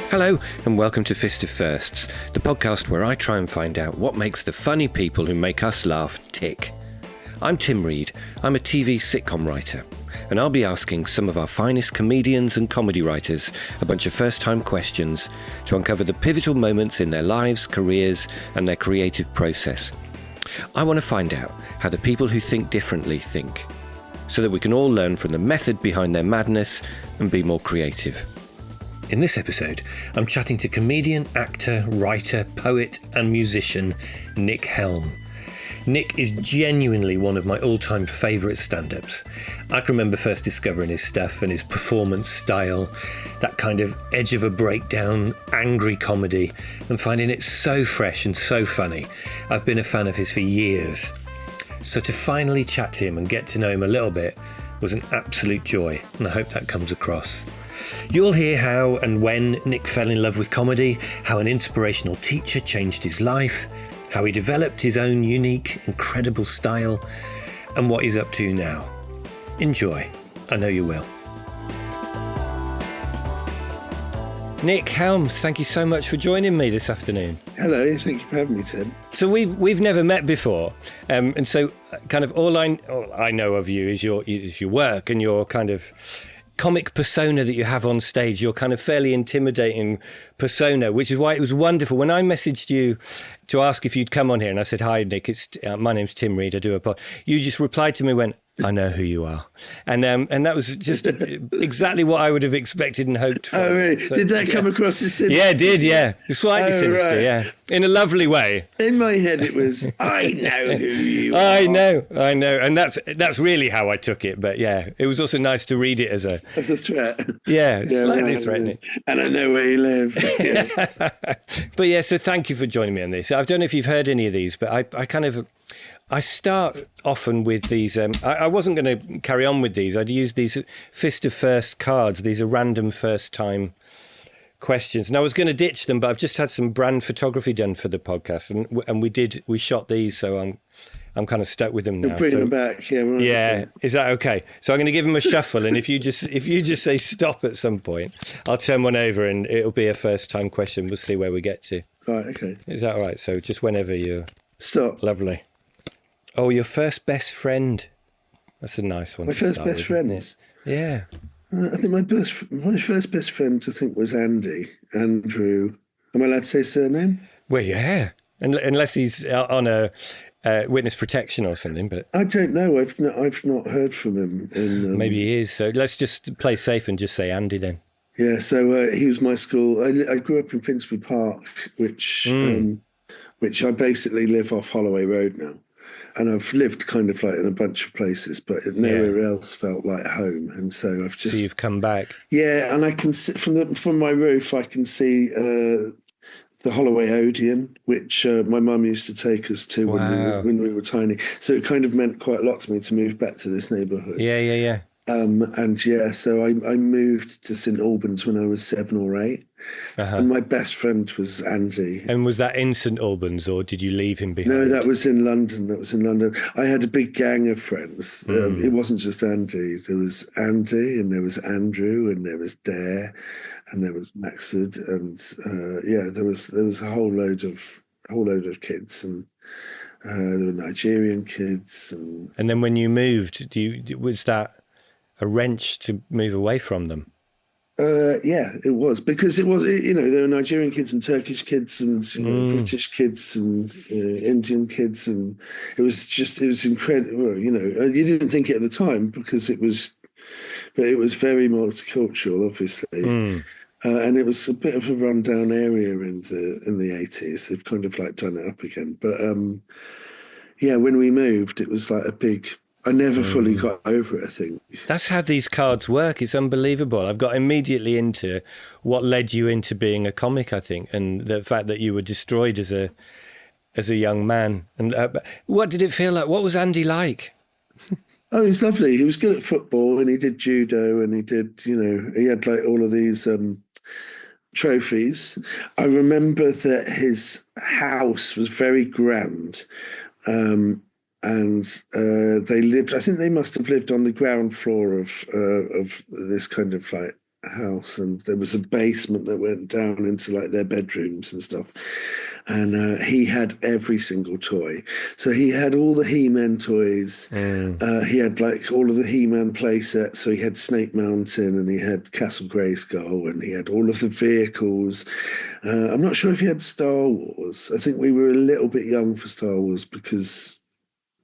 Hello and welcome to Fist of Firsts, the podcast where I try and find out what makes the funny people who make us laugh tick. I'm Tim Reed, I'm a TV sitcom writer, and I'll be asking some of our finest comedians and comedy writers a bunch of first-time questions to uncover the pivotal moments in their lives, careers, and their creative process. I want to find out how the people who think differently think, so that we can all learn from the method behind their madness and be more creative. In this episode, I'm chatting to comedian, actor, writer, poet and musician Nick Helm. Nick is genuinely one of my all-time favourite stand-ups. I can remember first discovering his stuff and his performance style, that kind of edge of a breakdown, angry comedy, and finding it so fresh and so funny. I've been a fan of his for years. So to finally chat to him and get to know him a little bit was an absolute joy, and I hope that comes across. You'll hear how and when Nick fell in love with comedy, how an inspirational teacher changed his life, how he developed his own unique, incredible style, and what he's up to now. Enjoy. I know you will. Nick Helm, thank you so much for joining me this afternoon. Hello, thank you for having me, Tim. So we've never met before, and so kind of all I know of you is your work and your kind of comic persona that you have on stage, your kind of fairly intimidating persona, which is why it was wonderful. When I messaged you to ask if you'd come on here and I said, "Hi, Nick, my name's Tim Reed, I do a pod," you just replied to me and went, "I know who you are." And that was just exactly what I would have expected and hoped for. Oh, really? So, did that come across as sinister? Yeah, it did, yeah. Slightly sinister, right. yeah. In a lovely way. In my head it was, I know who you are. I know. And that's really how I took it. But yeah, it was also nice to read it as a threat. Yeah, slightly threatening. And I know where you live. Yeah. But yeah, so thank you for joining me on this. I don't know if you've heard any of these, but I start often with these. I wasn't going to carry on with these. I'd use these Fist of First cards. These are random first-time questions, and I was going to ditch them, but I've just had some brand photography done for the podcast, and we shot these, so I'm kind of stuck with them now. You'll bring them back, yeah. Right. Yeah, is that okay? So I'm going to give them a shuffle, and if you just say stop at some point, I'll turn one over, and it'll be a first-time question. We'll see where we get to. Right, okay. Is that all right? So just whenever you stop. Lovely. Oh, your first best friend. That's a nice one. My first best friend? Yeah. I think my first best friend, I think, was Andrew. Am I allowed to say surname? Well, yeah. Unless he's on a witness protection or something, but I don't know. I've not heard from him. Maybe he is. So let's just play safe and just say Andy then. Yeah. So he was my school. I grew up in Finsbury Park, which I basically live off Holloway Road now. And I've lived kind of like in a bunch of places, but nowhere else felt like home. And so I've just... So you've come back. Yeah, and I can see from my roof, I can see the Holloway Odeon, which my mum used to take us to when we were tiny. So it kind of meant quite a lot to me to move back to this neighbourhood. Yeah. So I moved to St Albans when I was 7 or 8. Uh-huh. And my best friend was Andy. And was that in St Albans, or did you leave him behind? No, that was in London. I had a big gang of friends. It wasn't just Andy. There was Andy, and there was Andrew, and there was Dare, and there was Maxud, and there was a whole load of kids, and there were Nigerian kids, and then when you moved, was that a wrench to move away from them? Yeah, it was, because there were Nigerian kids and Turkish kids and British kids and Indian kids, and it was incredible. You didn't think it at the time because it was very multicultural, obviously, and it was a bit of a rundown area in the 80s. They've kind of like done it up again, but when we moved, it was like a big. I never fully got over it, I think. That's how these cards work. It's unbelievable. I've got immediately into what led you into being a comic, I think, and the fact that you were destroyed as a young man. And what did it feel like? What was Andy like? Oh, he's lovely. He was good at football, and he did judo, and he did, he had like all of these trophies. I remember that his house was very grand. And they lived. I think they must have lived on the ground floor of this kind of like house, and there was a basement that went down into like their bedrooms and stuff. And he had every single toy. So he had all the He-Man toys. He had like all of the He-Man play sets. So he had Snake Mountain, and he had Castle Grayskull, and he had all of the vehicles. I'm not sure if he had Star Wars. I think we were a little bit young for Star Wars because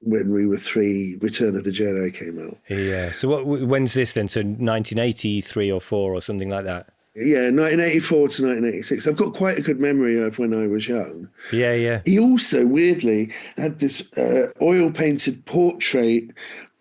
when we were 3, Return of the Jedi came out. Yeah. So when's this then? So 1983 or 4 or something like that? Yeah, 1984 to 1986. I've got quite a good memory of when I was young. Yeah, yeah. He also, weirdly, had this oil-painted portrait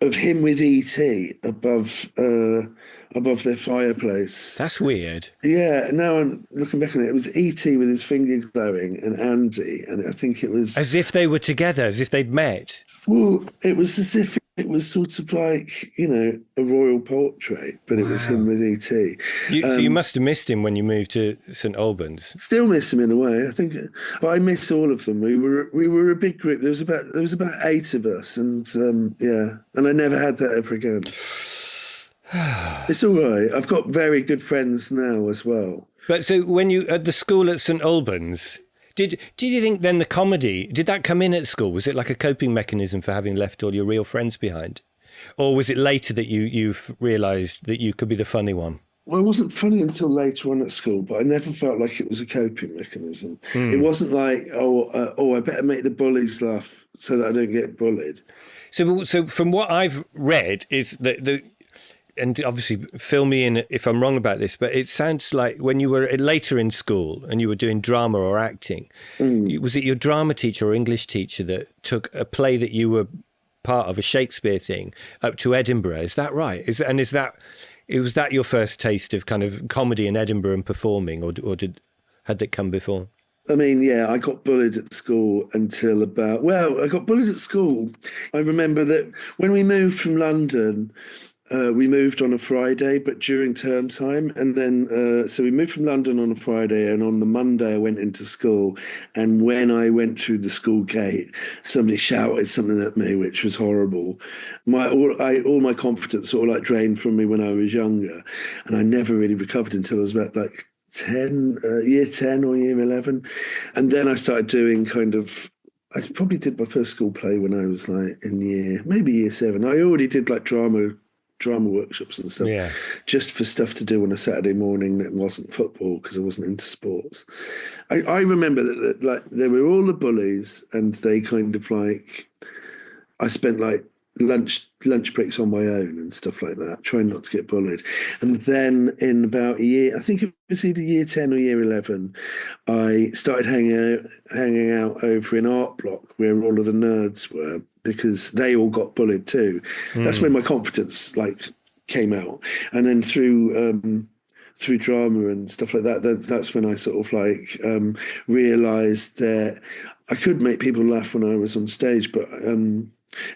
of him with E.T. above their fireplace. That's weird. Yeah, now I'm looking back on it, it was E.T. with his finger glowing and Andy, and I think it was... As if they were together, as if they'd met. Well, it was as if it was sort of like, a royal portrait, but it was him with E.T. So you must have missed him when you moved to St Albans. Still miss him in a way, I think, but I miss all of them. We were a big group. There was about 8 of us, and and I never had that ever again. It's all right. I've got very good friends now as well. But so when you at the school at St Albans, did you think then the comedy, did that come in at school? Was it like a coping mechanism for having left all your real friends behind? Or was it later that you've realised that you could be the funny one? Well, it wasn't funny until later on at school, but I never felt like it was a coping mechanism. It wasn't like, I better make the bullies laugh so that I don't get bullied. So from what I've read is that and obviously fill me in if I'm wrong about this, but it sounds like when you were later in school and you were doing drama or acting, was it your drama teacher or English teacher that took a play that you were part of, a Shakespeare thing, up to Edinburgh? Is that right? Was that your first taste of kind of comedy in Edinburgh and performing, or had that come before? I mean, yeah, I got bullied at school until I got bullied at school. I remember that when we moved from London, we moved on a Friday, but during term time. And then, so we moved from London on a Friday, and on the Monday I went into school. And when I went through the school gate, somebody shouted something at me, which was horrible. All my confidence sort of like drained from me when I was younger. And I never really recovered until I was about like year 10 or year 11. And then I started doing I probably did my first school play when I was like maybe year 7. I already did like drama workshops and stuff, just for stuff to do on a Saturday morning that wasn't football because I wasn't into sports. I remember that like there were all the bullies, and they kind of like, I spent like lunch breaks on my own and stuff like that, trying not to get bullied. And then in about a year, I think it was either year 10 or year 11, I started hanging out over in Art Block where all of the nerds were, because they all got bullied too. That's when my confidence like came out. And then through drama and stuff like that, that's when I sort of like realised that I could make people laugh when I was on stage. But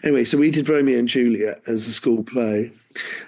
anyway, so we did Romeo and Juliet as a school play.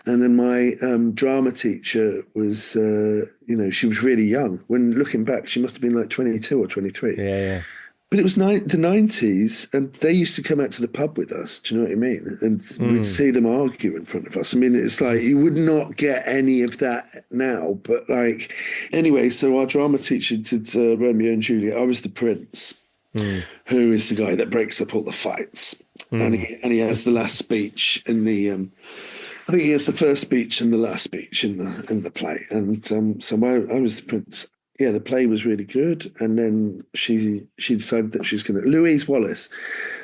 And then my drama teacher was, she was really young. When looking back, she must have been like 22 or 23. Yeah. But it was the 90s, and they used to come out to the pub with us. Do you know what I mean? And we'd see them argue in front of us. I mean, it's like you would not get any of that now. But like, anyway, so our drama teacher did Romeo and Juliet. I was the prince, who is the guy that breaks up all the fights, and he has the last speech in the. I think he has the first speech and the last speech in the play, and so I was the prince. Yeah, the play was really good, and then she decided that she was going to Louise Wallace,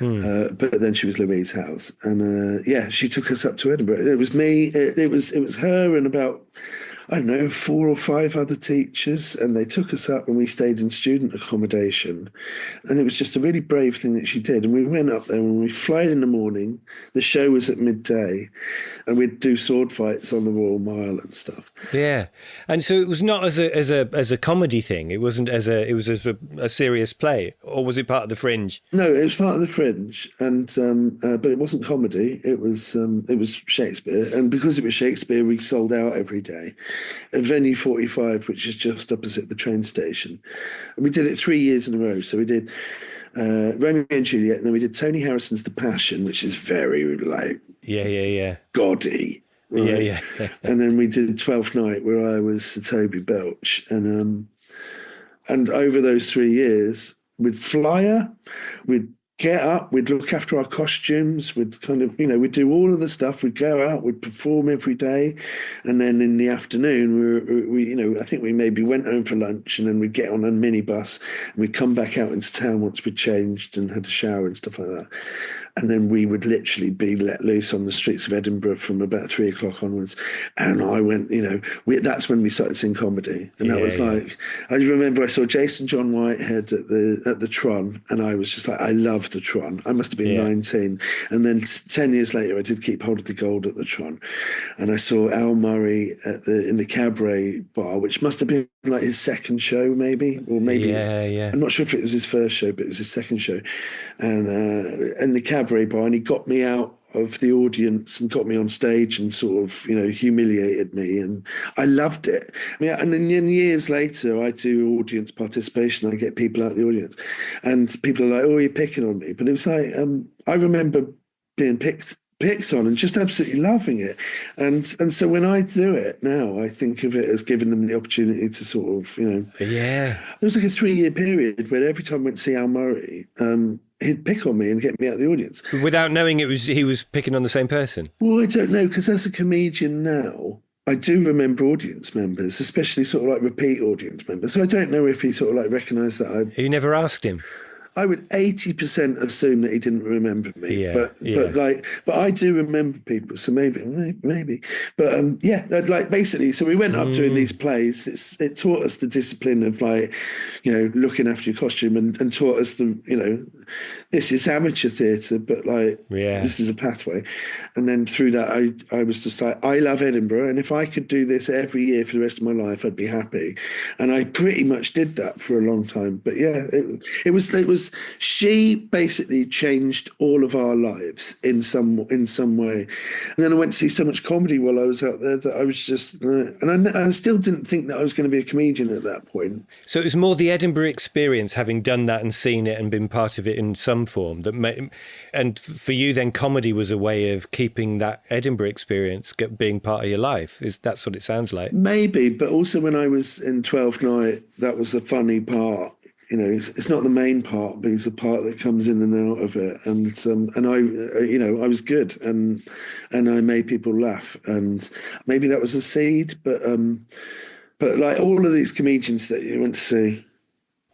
but then she was Louise House, and she took us up to Edinburgh. It was me, it was her and about, I don't know, 4 or 5 other teachers, and they took us up and we stayed in student accommodation, and it was just a really brave thing that she did. And we went up there and we fly in the morning. The show was at midday, and we'd do sword fights on the Royal Mile and stuff. Yeah, and so it was not as a comedy thing. It wasn't it was as a serious play, or was it part of the Fringe? No, it was part of the Fringe, and but it wasn't comedy. It was Shakespeare, and because it was Shakespeare, we sold out every day. At Venue 45, which is just opposite the train station. And we did it 3 years in a row. So we did Romeo and Juliet, and then we did Tony Harrison's The Passion, which is very like yeah, gaudy. Yeah, right? yeah. And then we did 12th Night, where I was Sir Toby Belch, and over those 3 years, we'd fly her, we'd get up, we'd look after our costumes, we'd kind of, we'd do all of the stuff, we'd go out, we'd perform every day. And then in the afternoon, I think we maybe went home for lunch, and then we'd get on a minibus and we'd come back out into town once we'd changed and had a shower and stuff like that. And then we would literally be let loose on the streets of Edinburgh from about 3 o'clock onwards. And I went, that's when we started seeing comedy. And that was like, I remember I saw Jason John Whitehead at the Tron, and I was just like, I love the Tron. I must have been 19. And then 10 years later, I did Keep Hold of the Gold at the Tron. And I saw Al Murray in the Cabaret Bar, which must have been like his second show, maybe, or maybe I'm not sure if it was his first show, but it was his second show. And the Cabaret Bar, and he got me out of the audience and got me on stage and sort of, humiliated me, and I loved it. And then years later, I do audience participation. I get people out of the audience, and people are like, "Oh, you're picking on me," but it was like, I remember being picked on and just absolutely loving it. And so when I do it now, I think of it as giving them the opportunity to sort of, there was like a 3-year period where every time I went to see Al Murray, he'd pick on me and get me out of the audience. Without knowing he was picking on the same person? Well, I don't know, because as a comedian now, I do remember audience members, especially sort of like repeat audience members. So I don't know if he sort of like recognised that. You never asked him? I would 80% assume that he didn't remember me, but I do remember people, so maybe. But like basically, so we went up doing these plays. It taught us the discipline of like, looking after your costume, and taught us this is amateur theatre, but like this is a pathway. And then through that, I was just like, I love Edinburgh, and if I could do this every year for the rest of my life, I'd be happy. And I pretty much did that for a long time. But yeah, it was. She basically changed all of our lives in some way. And then I went to see so much comedy while I was out there that I was just, and I still didn't think that I was going to be a comedian at that point. So it was more the Edinburgh experience, having done that and seen it and been part of it in some form, and for you then comedy was a way of keeping that Edinburgh experience being part of your life. That's what it sounds like? Maybe, but also when I was in 12th Night, that was the funny part. It's not the main part, but it's the part that comes in and out of it. And I was good, and I made people laugh, and maybe that was a seed. But like all of these comedians that you went to see,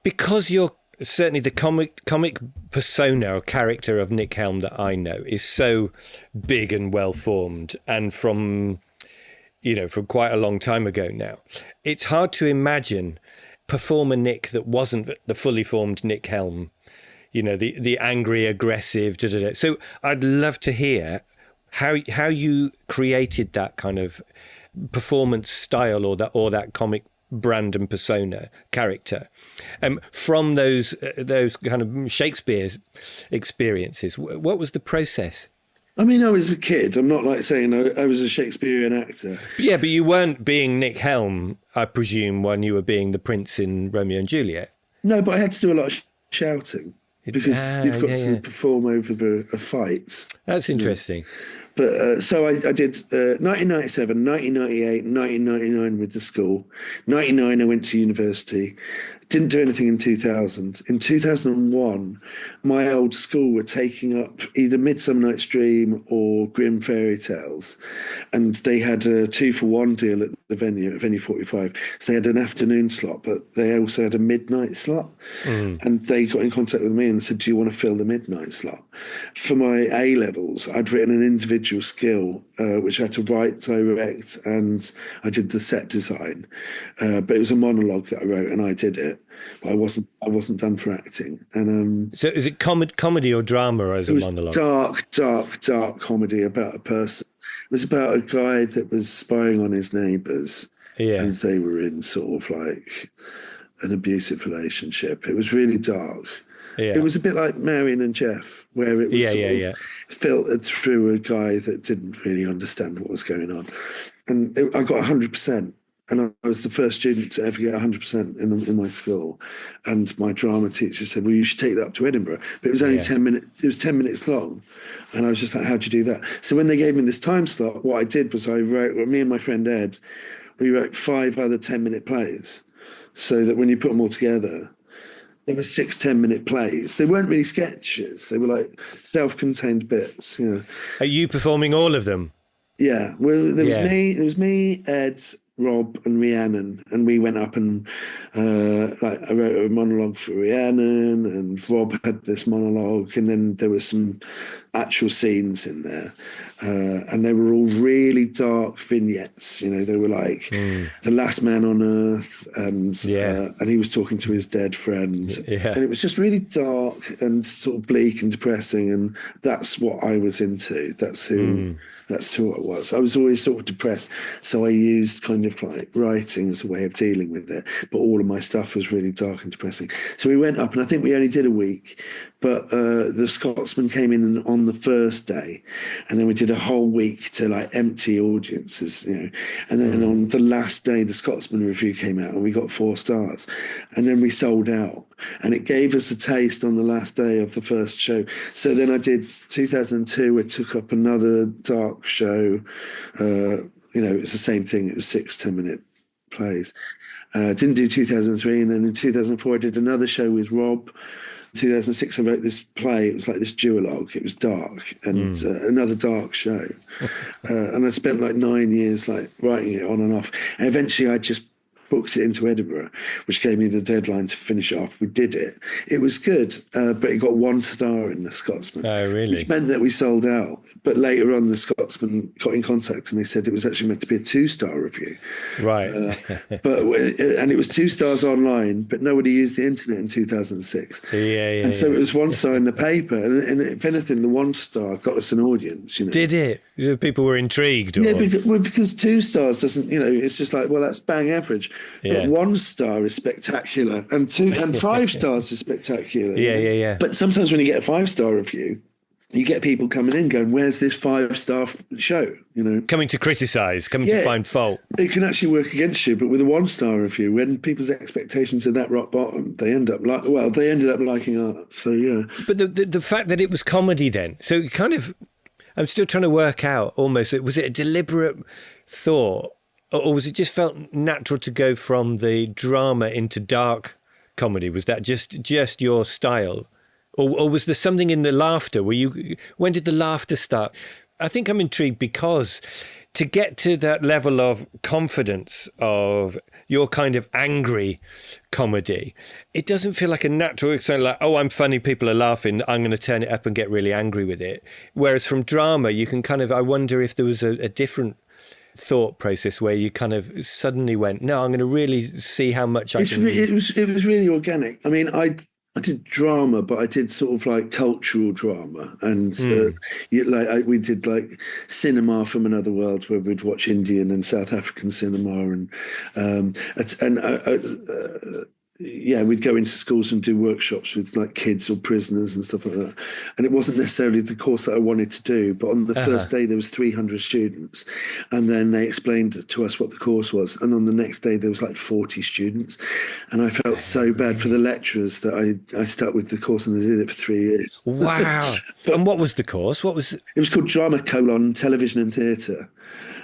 because you're certainly the comic persona or character of Nick Helm that I know is so big and well formed, and from quite a long time ago now, it's hard to imagine performer Nick that wasn't the fully formed Nick Helm, the angry, aggressive, So I'd love to hear how you created that kind of performance style or that comic brand and persona character from those kind of Shakespeare's experiences. What was the process? I mean, I was a kid. I'm not like saying I was a Shakespearean actor. Yeah, but you weren't being Nick Helm, I presume, when you were being the prince in Romeo and Juliet. No, but I had to do a lot of shouting because you've got to perform over a fight. That's interesting. But so I did 1997, 1998, 1999 with the school. 99, I went to university. Didn't do anything in 2000. In 2001, my old school were taking up either Midsummer Night's Dream or Grimm Fairy Tales. And they had a 2-for-1 deal at the venue, at Venue 45. So they had an afternoon slot, but they also had a midnight slot. And they got in contact with me and said, do you want to fill the midnight slot? For my A-levels, I'd written an individual skill, which I had to write, direct, and I did the set design. But it was a monologue that I wrote, and I did it. But I wasn't done for acting. And so is it comedy or drama as a monologue? Dark comedy about a person. It was about a guy that was spying on his neighbours, and they were in sort of like an abusive relationship. It was really dark. It was a bit like Marion and Jeff, where it was sort of filtered through a guy that didn't really understand what was going on. And I got 100%. and I was the first student to ever get 100% in my school. And my drama teacher said, well, you should take that up to Edinburgh. But it was only 10 minutes. It was 10 minutes long. And I was just like, how'd you do that? So when they gave me this time slot, what I did was me and my friend Ed, we wrote 5 other 10-minute plays. So that when you put them all together, there were 6 10-minute plays. They weren't really sketches. They were like self-contained bits. Are you performing all of them? Yeah. Well, there was me, Ed, Rob and Rhiannon, and we went up and I wrote a monologue for Rhiannon, and Rob had this monologue, and then there were some actual scenes in there, and they were all really dark vignettes. They were like the last man on earth, and he was talking to his dead friend, and it was just really dark and sort of bleak and depressing, and that's what I was into. That's who I was. I was always sort of depressed, so I used kind of like writing as a way of dealing with it. But all of my stuff was really dark and depressing. So we went up, and I think we only did a week. But the Scotsman came in on the first day, and then we did a whole week to like empty audiences, And then on the last day, the Scotsman review came out, and we got 4 stars, and then we sold out. And it gave us a taste on the last day of the first show. So then I did 2002. I took up another dark show. It was the same thing. It was 6 10-minute plays. Didn't do 2003. And then in 2004, I did another show with Rob. 2006, I wrote this play. It was like this duologue. It was dark and another dark show. And I spent like 9 years like writing it on and off. And eventually I just booked it into Edinburgh, which gave me the deadline to finish it off. We did it. It was good, but it got 1 star in the Scotsman. Oh, really? Which meant that we sold out. But later on, the Scotsman got in contact, and they said it was actually meant to be a 2-star review. Right. And it was 2 stars online, but nobody used the internet in 2006. And so it was 1 star in the paper. And if anything, the 1 star got us an audience. Did it? People were intrigued? Or? Yeah, because 2 stars doesn't, it's just like, well, that's bang average. But 1 star is spectacular, and 5 stars is spectacular. Yeah. But sometimes when you get a 5-star review, you get people coming in going, where's this 5-star show? Coming to criticise, to find fault. It can actually work against you, but with a 1-star review, when people's expectations are that rock bottom, they ended up liking art. So yeah. But the fact that it was comedy then, so kind of, I'm still trying to work out almost, was it a deliberate thought, or was it just felt natural to go from the drama into dark comedy? Was that just your style? Or was there something in the laughter? When did the laughter start? I think I'm intrigued because to get to that level of confidence of your kind of angry comedy, it doesn't feel like a natural, it's like, oh, I'm funny, people are laughing, I'm going to turn it up and get really angry with it. Whereas from drama, you can kind of, I wonder if there was a different thought process where you kind of suddenly went, no, I'm going to really see how much I can... It was really organic. I mean, I did drama, but I did sort of like cultural drama, and we did like cinema from another world, where we'd watch Indian and South African cinema, we'd go into schools and do workshops with like kids or prisoners and stuff like that. And it wasn't necessarily the course that I wanted to do, but on the first day there was 300 students, and then they explained to us what the course was. And on the next day there was like 40 students, and I felt so bad for the lecturers that I stuck with the course, and I did it for 3 years. Wow. And what was the course? What was it? It was called Drama: Television and Theatre.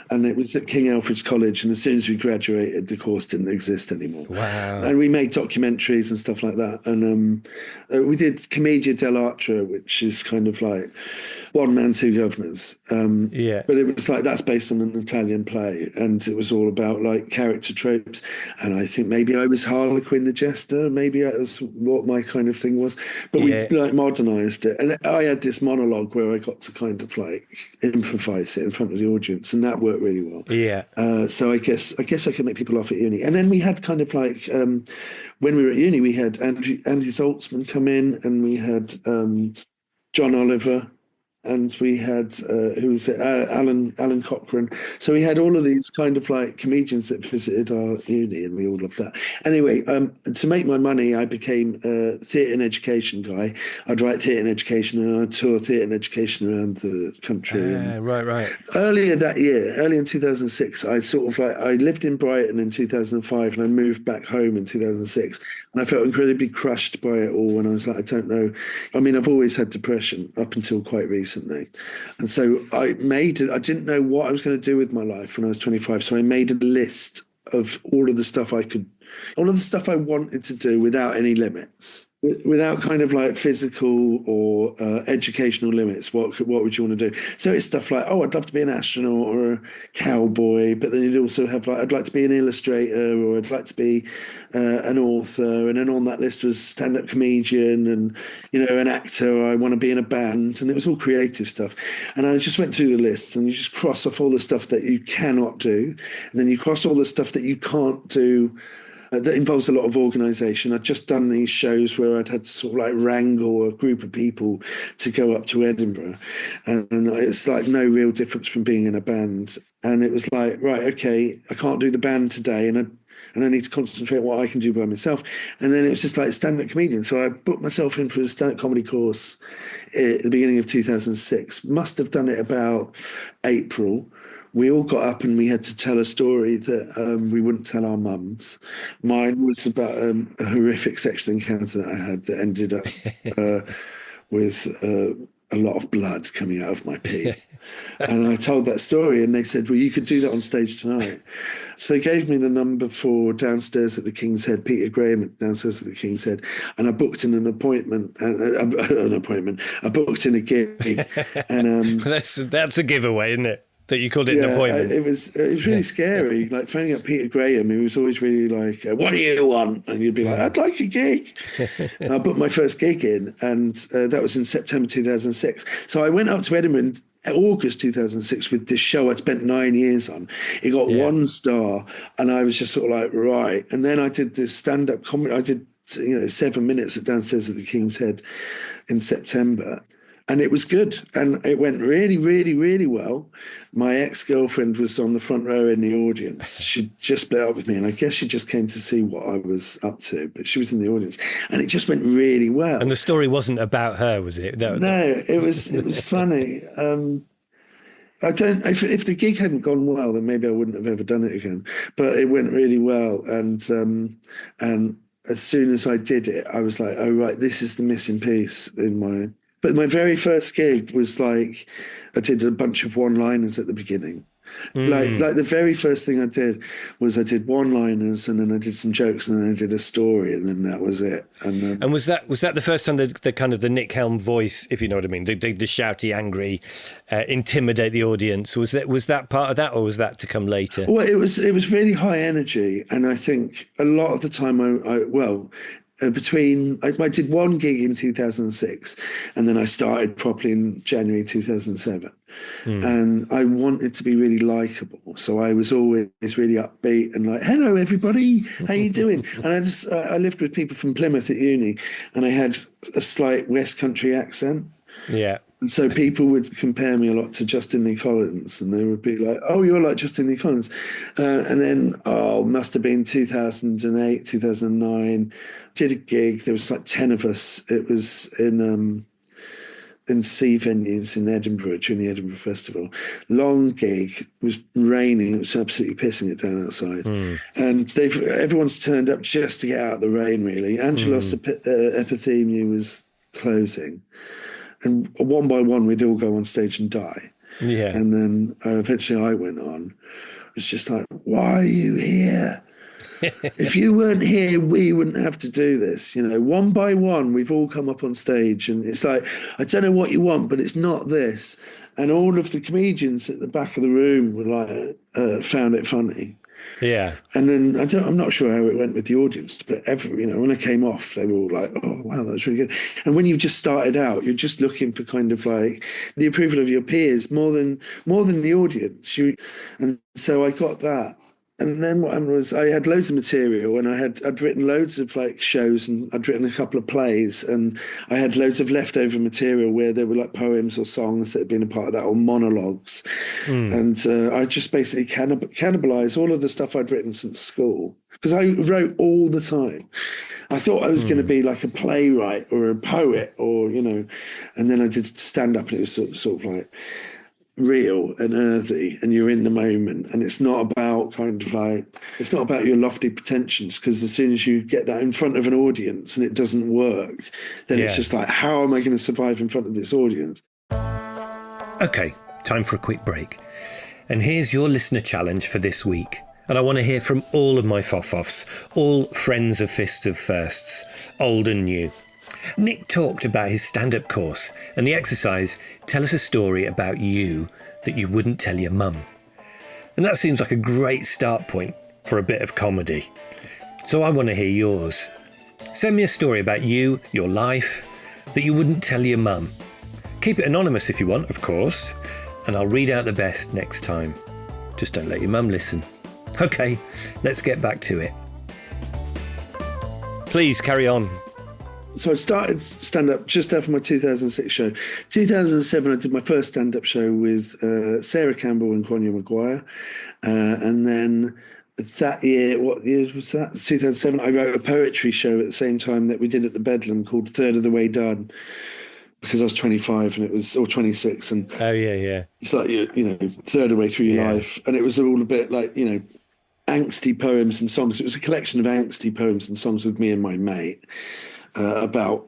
And it was at King Alfred's College, and as soon as we graduated, the course didn't exist anymore. Wow. And we made documentaries and stuff like that. And we did Commedia dell'arte, which is kind of like One Man, Two Governors. But it was like, that's based on an Italian play, and it was all about like character tropes. And I think maybe I was Harlequin the Jester, maybe that was what my kind of thing was. But we like modernised it. And I had this monologue where I got to kind of like improvise it in front of the audience, and that worked really well. So I guess I could make people laugh at uni. And then we had kind of like when we were at uni, we had Andy Zaltzman come in, and we had John Oliver, and we had who was it? Alan Cochrane. So we had all of these kind of like comedians that visited our uni, and we all loved that. Anyway, to make my money, I became a theatre and education guy. I'd write theatre and education, and I'd tour theatre and education around the country. Right. Earlier that year, early in 2006, I lived in Brighton in 2005, and I moved back home in 2006, and I felt incredibly crushed by it all. And I was like, I don't know. I mean, I've always had depression up until quite recently, and so I didn't know what I was going to do with my life when I was 25, so I made a list of all of the stuff I wanted to do without any limits. Without kind of like physical or educational limits, what would you want to do? So it's stuff like, I'd love to be an astronaut or a cowboy, but then you'd also have like, I'd like to be an illustrator, or I'd like to be an author, and then on that list was stand-up comedian and an actor. Or I want to be in a band, and it was all creative stuff. And I just went through the list, and you just cross off all the stuff that you cannot do, and then you cross all the stuff that you can't do. That involves a lot of organisation. I'd just done these shows where I'd had to sort of like wrangle a group of people to go up to Edinburgh. And it's like no real difference from being in a band. And it was like, right, okay, I can't do the band today, and I need to concentrate on what I can do by myself. And then it was just like stand-up comedian. So I booked myself in for a stand-up comedy course at the beginning of 2006. Must have done it about April. We all got up and we had to tell a story that we wouldn't tell our mums. Mine was about a horrific sexual encounter that I had that ended up with a lot of blood coming out of my pee. And I told that story, and they said, well, you could do that on stage tonight. So they gave me the number for Downstairs at the King's Head, Peter Graham at Downstairs at the King's Head, and I booked in an appointment. I booked in a gig. And that's a giveaway, isn't it? That you called it an appointment. It was really scary. Like phoning up Peter Graham, he was always really like, "What do you want?" And you'd be like, "I'd like a gig." I booked my first gig in, and that was in September 2006. So I went up to Edinburgh in August 2006 with this show I'd spent 9 years on. It got 1 star, and I was just sort of like, right. And then I did this stand-up comedy. I did 7 minutes at Downstairs at the King's Head in September. And it was good. And it went really, really, really well. My ex-girlfriend was on the front row in the audience. She just split up with me. And I guess she just came to see what I was up to. But she was in the audience. And it just went really well. And the story wasn't about her, was it? No, it was funny. If the gig hadn't gone well, then maybe I wouldn't have ever done it again. But it went really well. And as soon as I did it, I was like, oh, right, this is the missing piece in my... But my very first gig was like, I did a bunch of one-liners at the beginning. Like the very first thing I did was I did one-liners, and then I did some jokes, and then I did a story, and then that was it. And was that the first time the kind of the Nick Helm voice, if you know what I mean, the shouty, angry, intimidate the audience? Was that part of that, or was that to come later? Well, it was really high energy, and I think a lot of the time I did one gig in 2006, and then I started properly in January 2007. And I wanted to be really likable, so I was always really upbeat and like, "Hello, everybody, how you doing?" And I lived with people from Plymouth at uni, and I had a slight West Country accent. Yeah. And so people would compare me a lot to Justin Lee Collins, and they would be like, "Oh, you're like Justin Lee Collins." And then, must have been 2008, 2009, did a gig. There was like 10 of us. It was in C venues in Edinburgh during the Edinburgh Festival. Long gig. It was raining. It was absolutely pissing it down outside. And everyone's turned up just to get out of the rain, really. Angelos Epithemiou was closing. And one by one, we'd all go on stage and die. Yeah. And then eventually I went on. It's just like, why are you here? If you weren't here, we wouldn't have to do this. One by one, we've all come up on stage, and it's like, I don't know what you want, but it's not this. And all of the comedians at the back of the room were like, found it funny. Yeah. And then I'm not sure how it went with the audience, but when I came off, they were all like, "Oh, wow, that's really good." And when you just started out, you're just looking for kind of like the approval of your peers more than the audience. And so I got that. And then what happened was I had loads of material, and I'd written loads of like shows, and I'd written a couple of plays, and I had loads of leftover material where there were like poems or songs that had been a part of that, or monologues. And I just basically cannibalized all of the stuff I'd written since school, because I wrote all the time. I thought I was going to be like a playwright or a poet, or and then I did stand up, and it was sort of like real and earthy, and you're in the moment, and it's not about it's not about your lofty pretensions, because as soon as you get that in front of an audience and it doesn't work, then it's just like, how am I going to survive in front of this audience? Okay, time for a quick break. And here's your listener challenge for this week. And I want to hear from all of my foff-offs, all friends of Fists of Firsts, old and new. Nick talked about his stand-up course, and the exercise, tell us a story about you that you wouldn't tell your mum. And that seems like a great start point for a bit of comedy. So I want to hear yours. Send me a story about you, your life, that you wouldn't tell your mum. Keep it anonymous if you want, of course, and I'll read out the best next time. Just don't let your mum listen. Okay, let's get back to it. Please carry on. So I started stand-up just after my 2006 show. 2007, I did my first stand-up show with Sarah Campbell and Quanya Maguire. And then that year, what year was that? 2007, I wrote a poetry show at the same time that we did at the Bedlam called Third of the Way Done, because I was 25 and it was, or 26. And oh, yeah. It's like, third of the way through your life. And it was all a bit like, angsty poems and songs. It was a collection of angsty poems and songs with me and my mate. About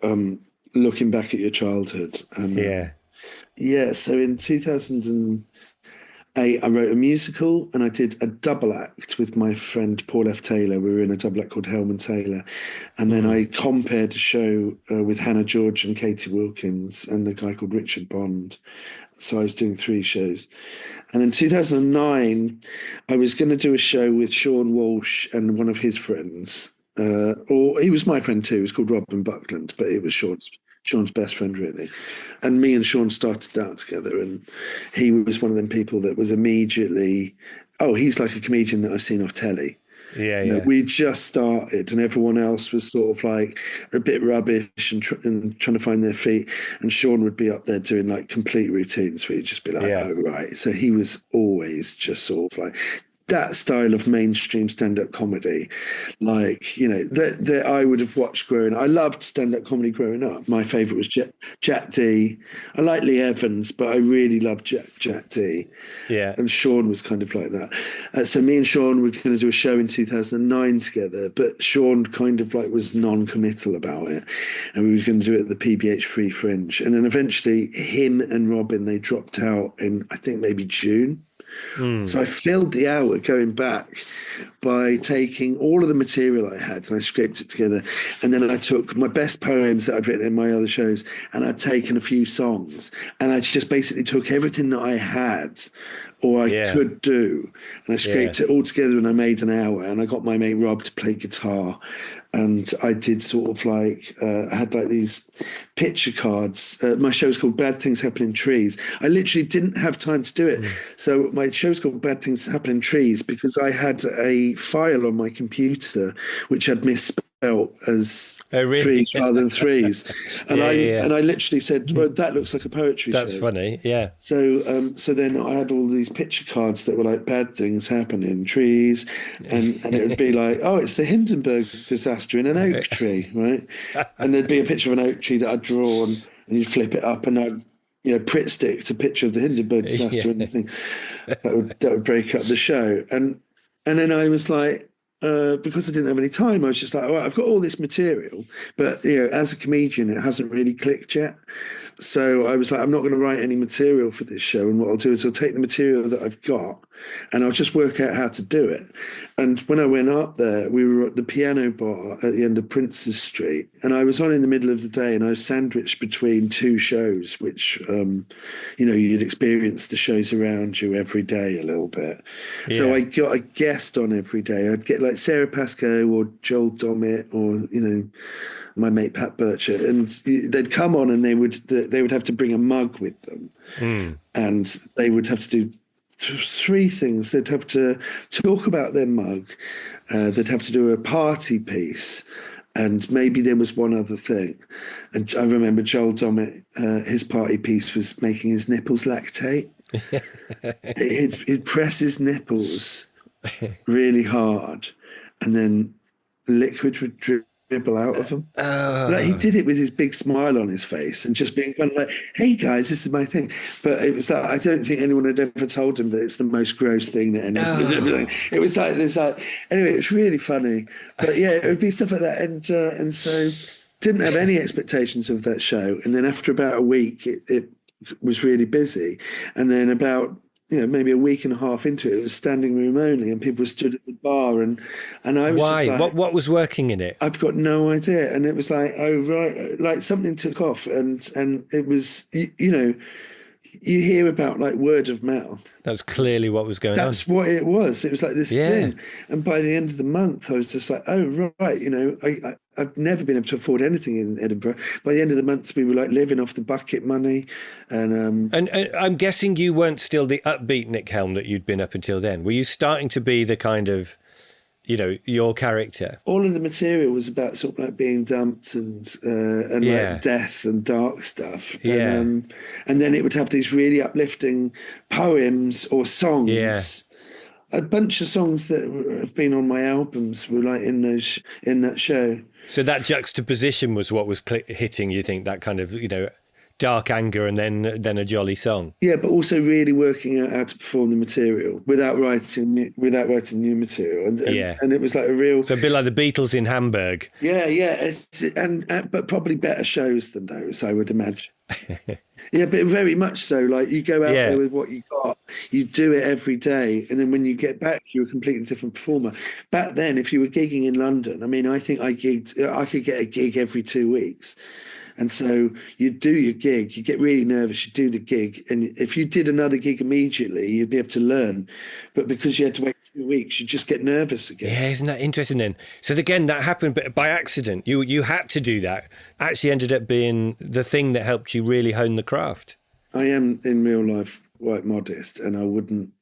looking back at your childhood. And, so in 2008, I wrote a musical, and I did a double act with my friend Paul F. Taylor. We were in a double act called Helm and Taylor. And then I compared a show with Hannah George and Katie Wilkins and a guy called Richard Bond. So I was doing 3 shows. And in 2009, I was going to do a show with Sean Walsh and one of his friends. Or he was my friend too. He was called Robin Buckland, but it was Sean's best friend, really. And me and Sean started out together, and he was one of them people that was immediately, he's like a comedian that I've seen off telly. Yeah. We just started, and everyone else was sort of like a bit rubbish and trying to find their feet. And Sean would be up there doing like complete routines where he'd just be like, oh, right. So he was always just sort of like that style of mainstream stand-up comedy, like, that I would have watched growing up. I loved stand-up comedy growing up. My favourite was Jack D. I like Lee Evans, but I really loved Jack D. Yeah. And Sean was kind of like that. So me and Sean were going to do a show in 2009 together, but Sean kind of like was non-committal about it. And we were going to do it at the PBH Free Fringe. And then eventually him and Robin, they dropped out in, I think, maybe June. So I filled the hour going back by taking all of the material I had, and I scraped it together. And then I took my best poems that I'd written in my other shows, and I'd taken a few songs, and I just basically took everything that I had or I could do, and I scraped it all together, and I made an hour. And I got my mate Rob to play guitar, and I did sort of like I had like these picture cards. My show was called Bad Things Happen in Trees. I literally didn't have time to do it. So my show was called Bad Things Happen in Trees because I had a file on my computer which had misspelled as trees rather than threes. And I literally said, well, that looks like a poetry show. That's funny, yeah. So then I had all these picture cards that were like bad things happen in trees, and it would be like, oh, it's the Hindenburg disaster in an oak tree, right? And there'd be a picture of an oak tree that I'd drawn, and you'd flip it up, and I'd Pritt stick to picture of the Hindenburg disaster and the thing. That would break up the show. And then I was like, because I didn't have any time, I was just like, all right, I've got all this material, but as a comedian, it hasn't really clicked yet. So I was like, I'm not going to write any material for this show. And what I'll do is I'll take the material that I've got and I'll just work out how to do it. And when I went up there, we were at the piano bar at the end of Princes Street. And I was on in the middle of the day, and I was sandwiched between 2 shows, which, you'd experience the shows around you every day a little bit. Yeah. So I got a guest on every day. I'd get like Sarah Pascoe or Joel Dommett or, my mate Pat Birchett, and they'd come on and they would have to bring a mug with them, and they would have to do three things. They'd have to talk about their mug. They'd have to do a party piece. And maybe there was one other thing. And I remember Joel Dommett, his party piece was making his nipples lactate. He'd press his nipples really hard, and then liquid would dribble out of them. Like, he did it with his big smile on his face and just being kind of like, "Hey guys, this is my thing." But it was like, I don't think anyone had ever told him that it's the most gross thing that anyone had ever done. It was like this, like, anyway, it was really funny. But yeah, it would be stuff like that, and so didn't have any expectations of that show. And then after about a week, it was really busy, and then about maybe a week and a half into it, it was standing room only, and people stood at the bar, and I was Why? just like, What was working in it? I've got no idea. And it was like, oh right, like something took off, and it was, you hear about like word of mouth. That's clearly what was going on. That's what it was. It was like this thing. And by the end of the month, I was just like, oh right, I've never been able to afford anything in Edinburgh. By the end of the month, we were like living off the bucket money, and I'm guessing you weren't still the upbeat Nick Helm that you'd been up until then. Were you starting to be the kind of, your character? All of the material was about sort of like being dumped and like death and dark stuff. And then it would have these really uplifting poems or songs. Yeah. A bunch of songs that have been on my albums were like in that show. So that juxtaposition was what was hitting, you think, that kind of, dark anger and then a jolly song. Yeah, but also really working out how to perform the material without writing new material. And it was like a real... So a bit like the Beatles in Hamburg. Yeah. But probably better shows than those, I would imagine. Yeah, but very much so. Like, you go out there with what you got, you do it every day, and then when you get back, you're a completely different performer. Back then, if you were gigging in London, I mean, I think I could get a gig every 2 weeks. And so you do your gig, you get really nervous, you do the gig, and if you did another gig immediately, you'd be able to learn. But because you had to wait 2 weeks, you just get nervous again. Yeah, isn't that interesting then? So again, that happened but by accident. You had to do that. Actually ended up being the thing that helped you really hone the craft. I am in real life quite modest, and I wouldn't...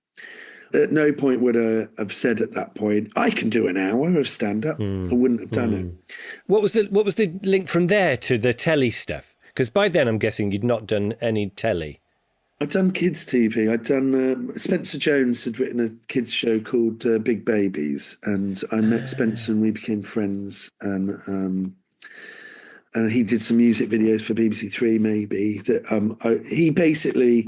At no point would I have said at that point, I can do an hour of stand-up. I wouldn't have done it. What was the link from there to the telly stuff? Because by then I'm guessing you'd not done any telly. I'd done kids' TV. I'd done... Spencer Jones had written a kids' show called Big Babies, and I met Spencer and we became friends. And he did some music videos for BBC Three, maybe. He basically...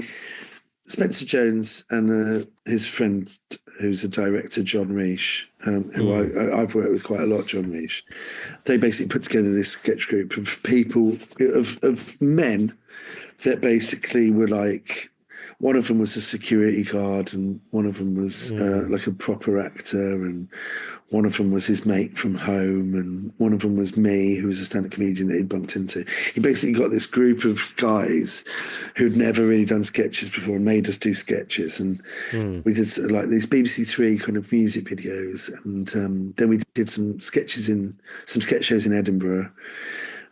Spencer Jones and his friend, who's a director, John Reish, who I've worked with quite a lot, John Reish, they basically put together this sketch group of people, of men that basically were like, one of them was a security guard, and one of them was like a proper actor, and one of them was his mate from home, and one of them was me, who was a stand-up comedian that he'd bumped into. He basically got this group of guys who'd never really done sketches before and made us do sketches. And we did like these BBC Three kind of music videos, and then we did some sketch shows in Edinburgh,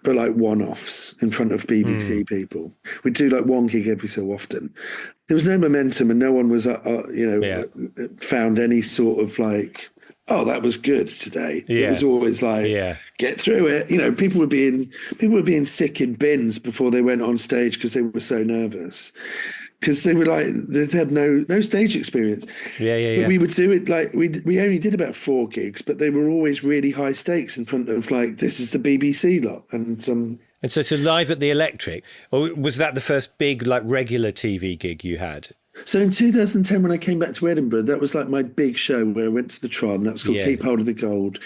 but like one-offs in front of BBC people. We'd do like one gig every so often. There was no momentum, and no one was, found any sort of like, oh, that was good today. Yeah. It was always like, get through it. People were being sick in bins before they went on stage because they were so nervous. Because they were like, they had no stage experience. But we would do it like, we only did about 4 gigs, but they were always really high stakes in front of like, this is the BBC lot. And so to Live at the Electric, or was that the first big like regular TV gig you had? So in 2010, when I came back to Edinburgh, that was like my big show where I went to the Tron. That was called Keep Hold of the Gold.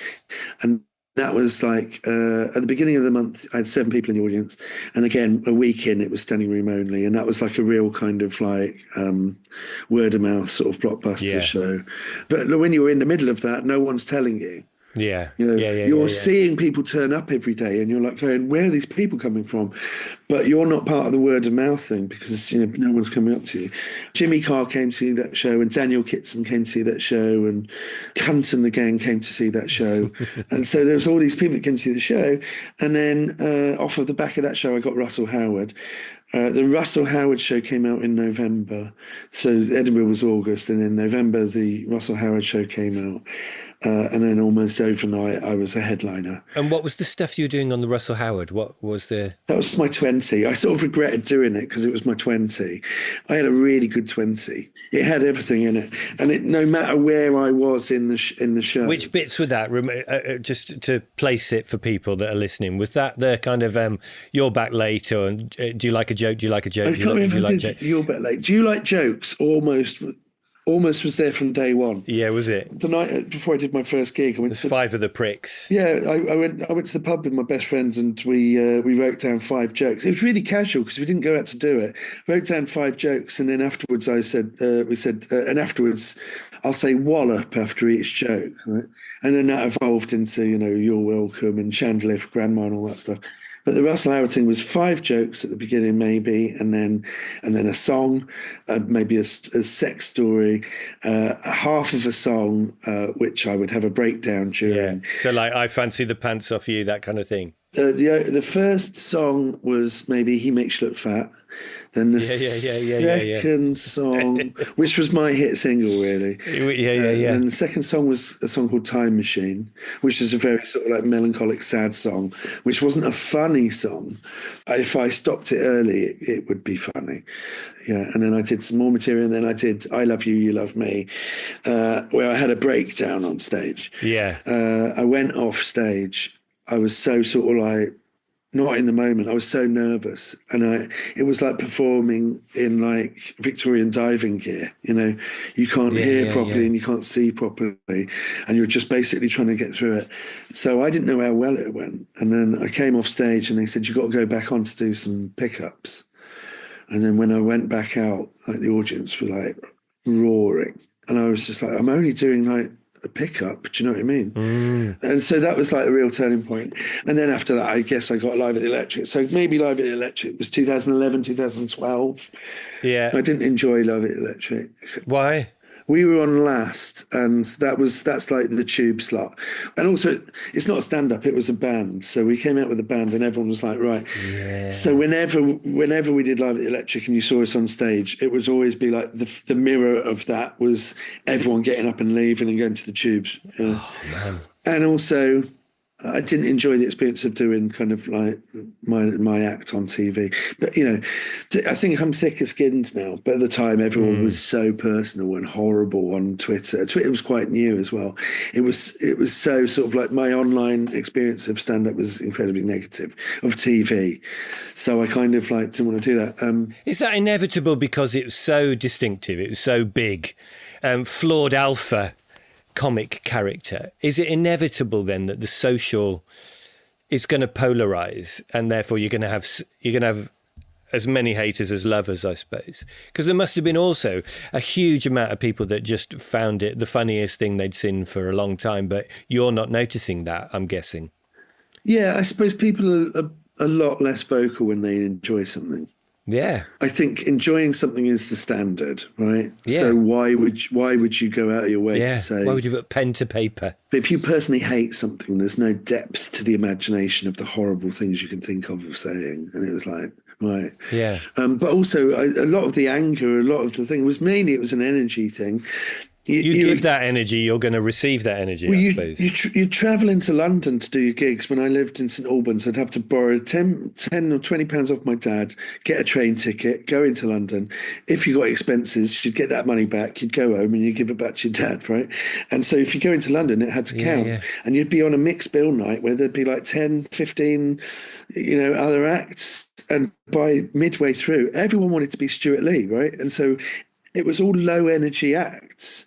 And that was like, at the beginning of the month, I had 7 people in the audience. And again, a week in, it was standing room only. And that was like a real kind of like word of mouth sort of blockbuster show. But when you're in the middle of that, no one's telling you. Yeah. You know, Yeah. Yeah. you're Yeah. seeing people turn up every day and you're like going, where are these people coming from? But you're not part of the word of mouth thing because, you know, no one's coming up to you. Jimmy Carr came to see that show and Daniel Kitson came to see that show and Cunt and the gang came to see that show. And so there was all these people that came to see the show. And then off of the back of that show, I got Russell Howard. The Russell Howard show came out in November. So Edinburgh was August, and in November, the Russell Howard show came out. And then almost overnight, I was a headliner. And what was the stuff you were doing on the Russell Howard? What was the... That was my 20. I sort of regretted doing it because it was my 20. I had a really good 20. It had everything in it. And no matter where I was in the show. Which bits were that? Just to place it for people that are listening, was that the kind of you're back late, or do you like a joke? Do you like a joke? I can't remember You're back late. Do you like jokes? Almost was there from day one. Yeah, was it? The night before I did my first gig, I went to 5 of the pricks. Yeah, I went to the pub with my best friend and we wrote down 5 jokes. It was really casual because we didn't go out to do it. Wrote down 5 jokes and then afterwards and afterwards I'll say wallop after each joke, right? And then that evolved into, you know, you're welcome and chandelier for grandma and all that stuff. But the Russell Howard thing was 5 jokes at the beginning, maybe, and then a song, maybe a sex story, half of a song, which I would have a breakdown during. Yeah. So, like, I fancy the pants off you, that kind of thing. The first song was maybe He Makes You Look Fat. Then the second song, which was my hit single, really. Yeah. And the second song was a song called Time Machine, which is a very sort of like melancholic, sad song, which wasn't a funny song. If I stopped it early, it would be funny. Yeah, and then I did some more material, and then I did I Love You, You Love Me, where I had a breakdown on stage. Yeah. I went off stage. I was so sort of like not in the moment. I was so nervous, and it was like performing in like Victorian diving gear. You know, you can't hear properly and you can't see properly, and you're just basically trying to get through it. So I didn't know how well it went, and then I came off stage, and they said you've got to go back on to do some pickups. And then when I went back out, like the audience were like roaring, and I was just like, I'm only doing like a pickup, do you know what I mean? And so that was like a real turning point. And then after that, I guess I got Live at the Electric. So maybe Live at the Electric was 2011, 2012. Yeah. I didn't enjoy Live at the Electric. Why? We were on last, and that's like the tube slot. And also, it's not a stand-up, it was a band. So we came out with a band and everyone was like, right. Yeah. So whenever we did Live at the Electric and you saw us on stage, it would always be like the mirror of that was everyone getting up and leaving and going to the tubes. Oh, man. And also, I didn't enjoy the experience of doing kind of like my act on TV. But, you know, I think I'm thicker skinned now. But at the time, everyone was so personal and horrible on Twitter. Twitter was quite new as well. It was so sort of like my online experience of stand-up was incredibly negative, of TV. So I kind of like didn't want to do that. Is that inevitable because it was so distinctive? It was so big. Flawed alpha comic character. Is it inevitable then that the social is going to polarize, and therefore you're going to have as many haters as lovers, I suppose? Because there must have been also a huge amount of people that just found it the funniest thing they'd seen for a long time, but you're not noticing that, I'm guessing. Yeah, I suppose people are a lot less vocal when they enjoy something. Yeah, I think enjoying something is the standard, right? Yeah. So why would you go out of your way to say? Why would you put pen to paper? But if you personally hate something, there's no depth to the imagination of the horrible things you can think of saying. And it was like, right. Yeah. But also a lot of the anger, a lot of the thing was mainly it was an energy thing. You give that energy, you're going to receive that energy, I suppose. You travel into London to do your gigs. When I lived in St Albans, I'd have to borrow 10 or 20 pounds off my dad, get a train ticket, go into London. If you got expenses, you'd get that money back. You'd go home and you'd give it back to your dad, right? And so if you go into London, it had to count. Yeah. And you'd be on a mixed bill night where there'd be like 10, 15, other acts. And by midway through, everyone wanted to be Stuart Lee, right? And so it was all low energy acts.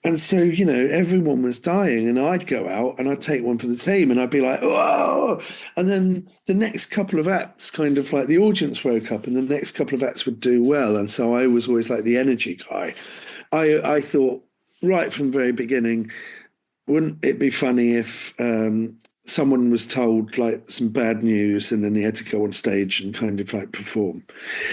And so, everyone was dying, and I'd go out and I'd take one for the team and I'd be like, oh, and then the next couple of acts kind of like the audience woke up and the next couple of acts would do well. And so I was always like the energy guy. I thought right from the very beginning, wouldn't it be funny if someone was told like some bad news and then they had to go on stage and kind of like perform?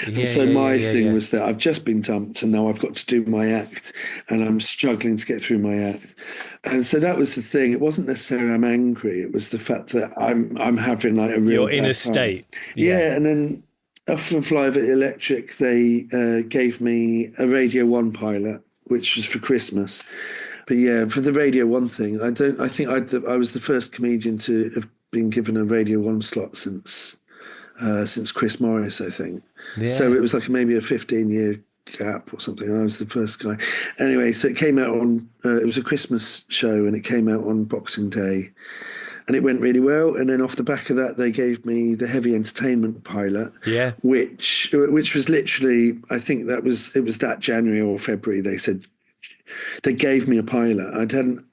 And Yeah, so yeah, yeah, my yeah, thing yeah. was that I've just been dumped and now I've got to do my act and I'm struggling to get through my act. And so that was the thing. It wasn't necessarily I'm angry. It was the fact that I'm having like a real You're in a bad time. state. Yeah. Yeah. And then off of Live at Electric, they gave me a Radio 1 pilot, which was for Christmas. But yeah, for the Radio 1 thing, I think I was the first comedian to have been given a Radio 1 slot since Chris Morris, I think. So Yeah. it was like maybe a 15-year gap or something. And I was the first guy. Anyway, so it came out on, it was a Christmas show and it came out on Boxing Day. And it went really well. And then off the back of that, they gave me the Heavy Entertainment pilot, Yeah. which was literally, I think it was that January or February. They said they gave me a pilot. And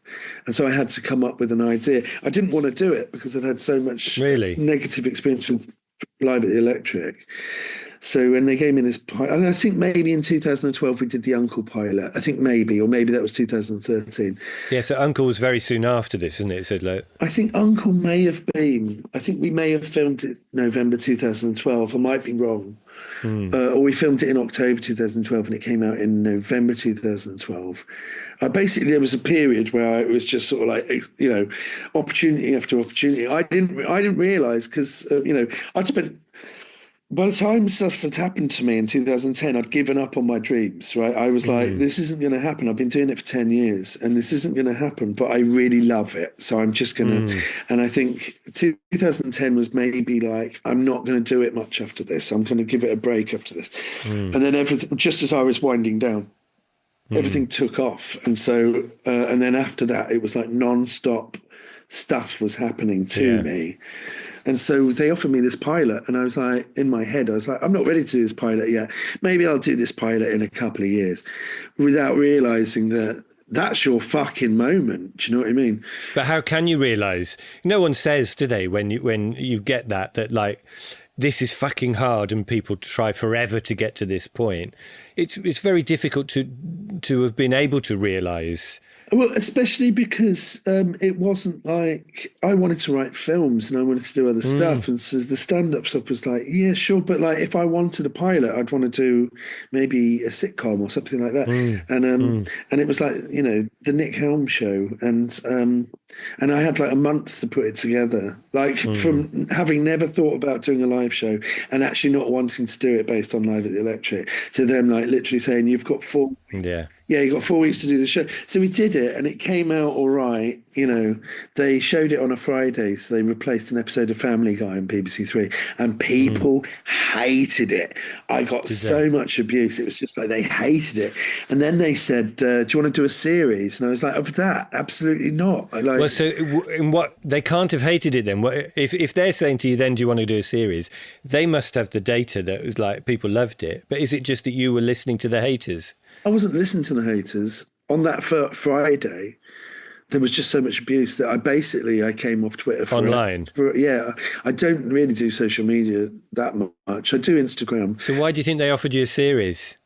so I had to come up with an idea. I didn't want to do it because I'd had so much Really? negative experience with Live at the Electric. So when they gave me this pilot, and I think maybe in 2012 we did the Uncle pilot. I think maybe, or maybe that was 2013. Yeah, so Uncle was very soon after this, isn't it? It said like, I think Uncle may have been. I think we may have filmed it November 2012. I might be wrong. Or we filmed it in October 2012 and it came out in November 2012. Basically, there was a period where it was just sort of like, opportunity after opportunity. I didn't realize because, I'd spent, by the time stuff had happened to me in 2010, I'd given up on my dreams, right? I was like, this isn't going to happen. I've been doing it for 10 years and this isn't going to happen, but I really love it. So I'm just going to, and I think 2010 was maybe like, I'm not going to do it much after this. I'm going to give it a break after this. And then everything, just as I was winding down, everything took off. And so, and then after that, it was like non-stop stuff was happening to me. And so they offered me this pilot, and I was like, in my head, I was like, I'm not ready to do this pilot yet. Maybe I'll do this pilot in a couple of years, without realizing that that's your fucking moment. Do you know what I mean? but how can you realise? No one says today when you get that like, this is fucking hard and people try forever to get to this point. It's very difficult to have been able to realise. Well, especially because it wasn't like I wanted to write films and I wanted to do other stuff. And so the stand-up stuff was like, yeah, sure. But like if I wanted a pilot, I'd want to do maybe a sitcom or something like that. And it was like, the Nick Helm show. And I had like a month to put it together. Like from having never thought about doing a live show and actually not wanting to do it based on Live at the Electric to them like literally saying, you've got 4 Yeah. Yeah, you got 4 weeks to do the show. So we did it and it came out all right. They showed it on a Friday. So they replaced an episode of Family Guy on BBC Three and people hated it. I got so much abuse. It was just like they hated it. And then they said, do you want to do a series? And I was like, of that, absolutely not. Well, so in what they can't have hated it then. If they're saying to you, then do you want to do a series? They must have the data that was like people loved it. But is it just that you were listening to the haters? I wasn't listening to the haters. On that Friday, there was just so much abuse that I came off Twitter Online. I don't really do social media that much. I do Instagram. So why do you think they offered you a series?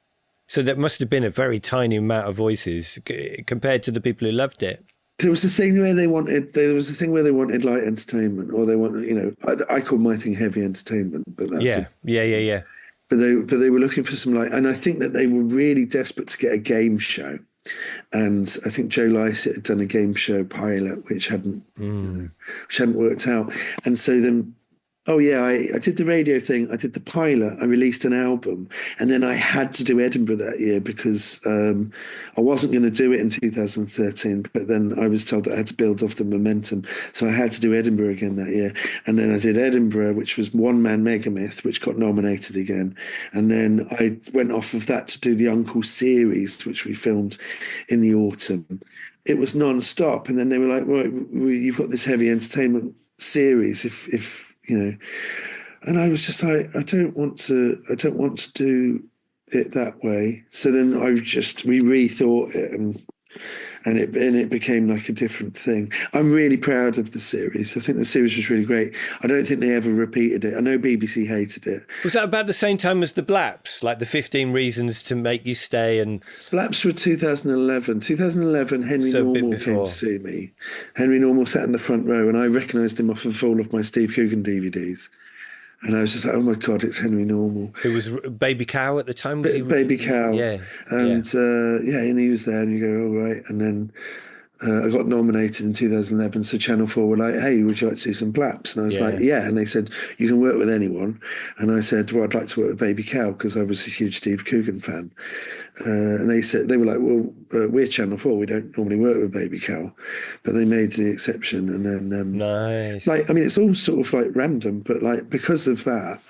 So that must have been a very tiny amount of voices compared to the people who loved it. There was a thing where they wanted light entertainment, or they wanted, I called my thing heavy entertainment, but that's Yeah. But they were looking for some light, and I think that they were really desperate to get a game show. And I think Joe Lycett had done a game show pilot which hadn't worked out. And so then, I did the radio thing. I did the pilot. I released an album, and then I had to do Edinburgh that year because I wasn't going to do it in 2013. But then I was told that I had to build off the momentum, so I had to do Edinburgh again that year. And then I did Edinburgh, which was One Man Megamyth, which got nominated again. And then I went off of that to do the Uncle series, which we filmed in the autumn. It was non-stop, and then they were like, "Right, you've got this heavy entertainment series. If and I was just like, I don't want to do it that way. So then we rethought it, and it became like a different thing. I'm really proud of the series. I think the series was really great. I don't think they ever repeated it. I know BBC hated it. Was that about the same time as the Blaps, like the 15 Reasons to Make You Stay? And Blaps were 2011. 2011, Henry so a bit Normal came to before. see me. Henry Normal sat in the front row, and I recognised him off of all of my Steve Coogan DVDs. And I was just like, oh my God, it's Henry Normal. Who was Baby Cow at the time? Was he? Baby Cow. Yeah. And and he was there, and you go, all right. And then I got nominated in 2011. So Channel 4 were like, hey, would you like to do some Blaps? And I was like, yeah. And they said, you can work with anyone. And I said, well, I'd like to work with Baby Cow because I was a huge Steve Coogan fan. And they were like, well, we're Channel 4. We don't normally work with Baby Cow. But they made the exception. And then, Nice. it's all sort of like random, but like because of that,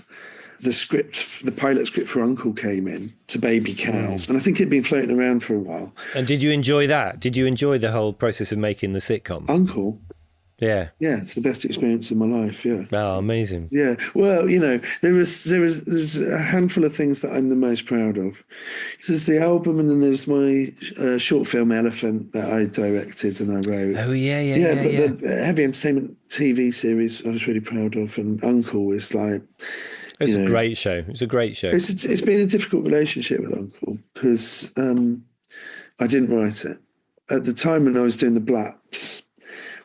the pilot script for Uncle came in to Baby Cow, and I think it'd been floating around for a while. And did you enjoy that? Did you enjoy the whole process of making the sitcom? Uncle, yeah, it's the best experience of my life. Yeah. Oh, amazing. Yeah. Well, there's a handful of things that I'm the most proud of. There's the album, and then there's my short film Elephant that I directed and I wrote. Oh yeah. But the Heavy Entertainment TV series I was really proud of, and Uncle is like. It was a great show. It was a great show. It's been a difficult relationship with Uncle because I didn't write it. At the time when I was doing the Blaps,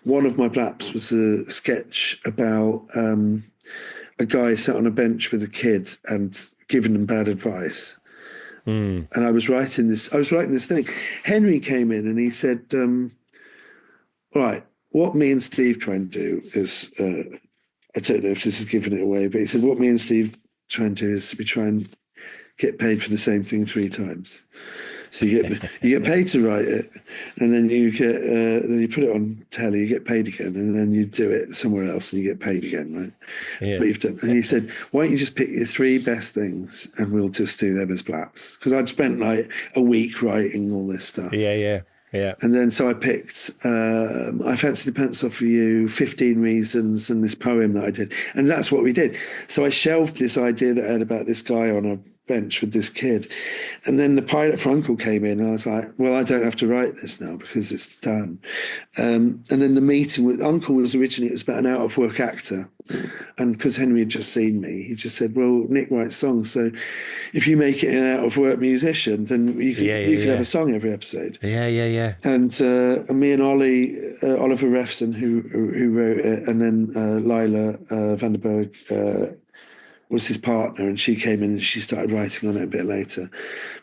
one of my Blaps was a sketch about a guy sat on a bench with a kid and giving them bad advice. And I was writing this thing. Henry came in and he said, all right, what me and Steve try and do is... I don't know if this is giving it away, but he said, what me and Steve try and do is we try and get paid for the same thing 3 times. So you get paid to write it, and then you put it on telly, you get paid again, and then you do it somewhere else and you get paid again, right? Yeah. But you've done, and he said, why don't you just pick your 3 best things and we'll just do them as Blaps? Because I'd spent like a week writing all this stuff. Yeah. And then so I picked I Fancy the Pants Off of You, 15 Reasons, and this poem that I did. And that's what we did. So I shelved this idea that I had about this guy on a bench with this kid. And then the pilot for Uncle came in and I was like, well, I don't have to write this now because it's done. And then the meeting with Uncle was originally, it was about an out of work actor. And because Henry had just seen me, he just said, well, Nick writes songs. So if you make it an out of work musician, then you can have a song every episode. Yeah. And me and Oliver Refson, who wrote it, and then Lila Vanderberg was his partner, and she came in and she started writing on it a bit later.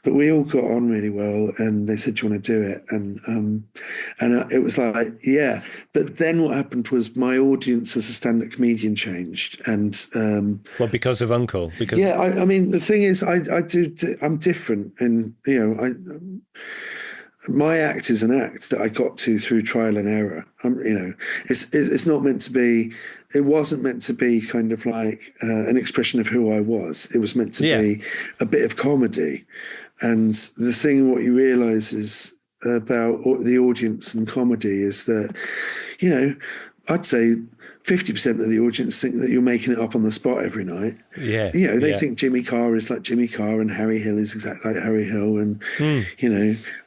But we all got on really well, and they said, do you want to do it? And it was like, yeah. But then what happened was my audience as a stand-up comedian changed. And because of Uncle? Because I mean, the thing is, I'm different, and my act is an act that I got to through trial and error. It's not meant to be. It wasn't meant to be kind of like an expression of who I was. It was meant to be a bit of comedy. And the thing, what you realise is about the audience and comedy is that, I'd say 50% of the audience think that you're making it up on the spot every night. Yeah. They think Jimmy Carr is like Jimmy Carr and Harry Hill is exactly like Harry Hill, and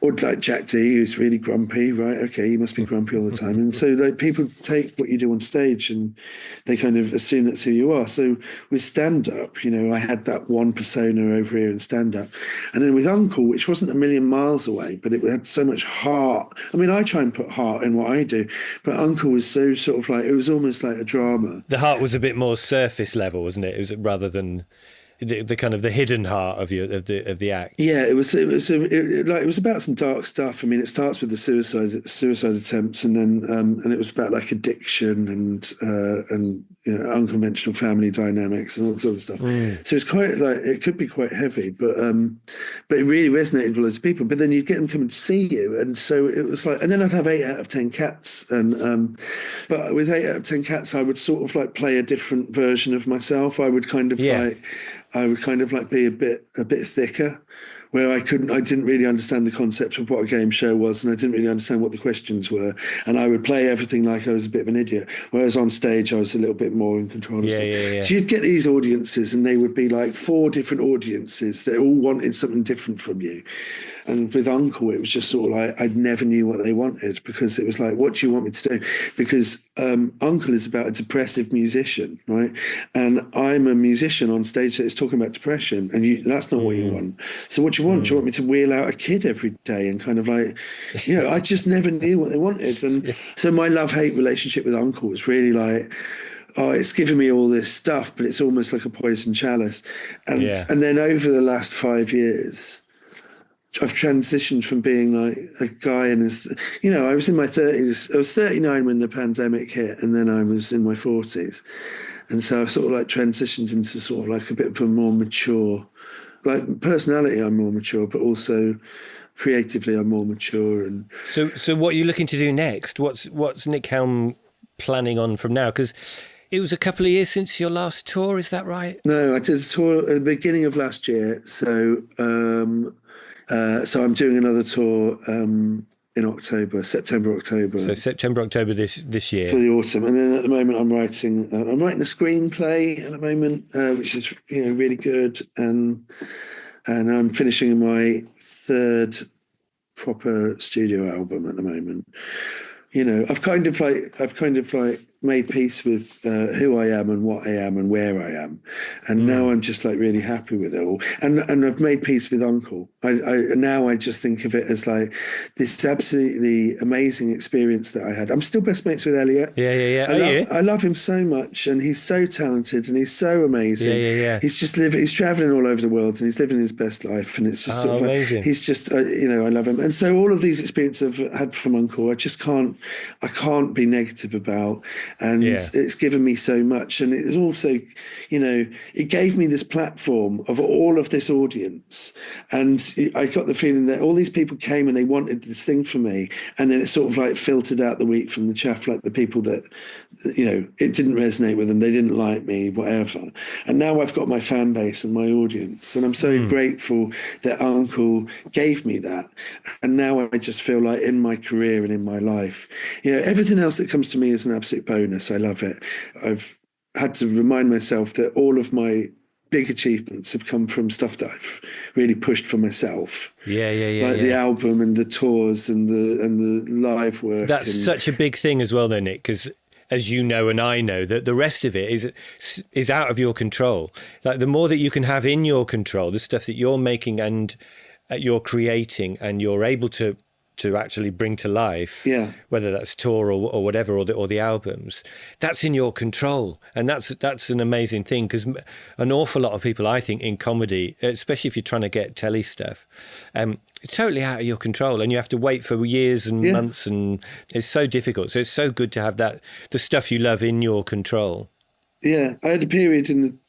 or like Jack D, who's really grumpy, right? Okay, you must be grumpy all the time. And so like people take what you do on stage and they kind of assume that's who you are. So with stand-up, I had that one persona over here in stand-up. And then with Uncle, which wasn't a million miles away, but it had so much heart. I mean, I try and put heart in what I do, but Uncle was so sort of like, it was almost like a drama. The heart was a bit more surface level, wasn't it? It was rather than the kind of the hidden heart of the act. Yeah, it was about some dark stuff. I mean, it starts with the suicide attempts, and then and it was about like addiction and unconventional family dynamics and all that sort of stuff. So it's quite like, it could be quite heavy, but it really resonated with loads of people. But then you'd get them coming to see you, and so it was like, and then I'd have 8 out of 10 cats, and but with 8 out of 10 cats, I would sort of like play a different version of myself. I would kind of like be a bit thicker, where I didn't really understand the concept of what a game show was, and I didn't really understand what the questions were, and I would play everything like I was a bit of an idiot, whereas on stage I was a little bit more in control. So you'd get these audiences, and they would be like 4 different audiences that all wanted something different from you. And with Uncle, it was just sort of like I never knew what they wanted, because it was like, what do you want me to do? Because Uncle is about a depressive musician, right? And I'm a musician on stage that is talking about depression, and that's not what you want. So what do you want? Do you want me to wheel out a kid every day and kind of like, I just never knew what they wanted. And so my love-hate relationship with Uncle was really like, oh, it's given me all this stuff, but it's almost like a poison chalice. And then over the last 5 years, I've transitioned from being like a guy in his, I was in my 30s. I was 39 when the pandemic hit, and then I was in my 40s. And so I've sort of like transitioned into sort of like a bit of a more mature, like personality, I'm more mature, but also creatively I'm more mature. And so what are you looking to do next? What's Nick Helm planning on from now? Because it was a couple of years since your last tour, is that right? No, I did a tour at the beginning of last year. So I'm doing another tour in October, September, October. So September, October this year. For the autumn. And then at the moment I'm writing a screenplay at the moment, which is really good. And I'm finishing my third proper studio album at the moment. I've kind of like made peace with who I am and what I am and where I am, and now I'm just like really happy with it all. And I've made peace with Uncle. I just think of it as like this absolutely amazing experience that I had. I'm still best mates with Elliot. Yeah. I love him so much, and he's so talented and he's so amazing. Yeah. He's just he's traveling all over the world and he's living his best life, and it's just sort of amazing. Like, he's just I love him. And so all of these experiences I've had from Uncle, I can't be negative about. And it's given me so much. And it's also, it gave me this platform of all of this audience. And I got the feeling that all these people came and they wanted this thing from me. And then it sort of like filtered out the wheat from the chaff, like the people that, it didn't resonate with them. They didn't like me, whatever. And now I've got my fan base and my audience. And I'm so grateful that Uncle gave me that. And now I just feel like in my career and in my life, everything else that comes to me is an absolute bonus. I love it. I've had to remind myself that all of my big achievements have come from stuff that I've really pushed for myself. Like the album and the tours and the live work. That's such a big thing as well, though, Nick, because as you know and I know, that the rest of it is out of your control. Like the more that you can have in your control, the stuff that you're making and you're creating and you're able to actually bring to life, whether that's tour or whatever, or the albums, that's in your control. And that's an amazing thing, because an awful lot of people, I think, in comedy, especially if you're trying to get telly stuff, it's totally out of your control, and you have to wait for years and months, and it's so difficult. So it's so good to have the stuff you love in your control. I had a period in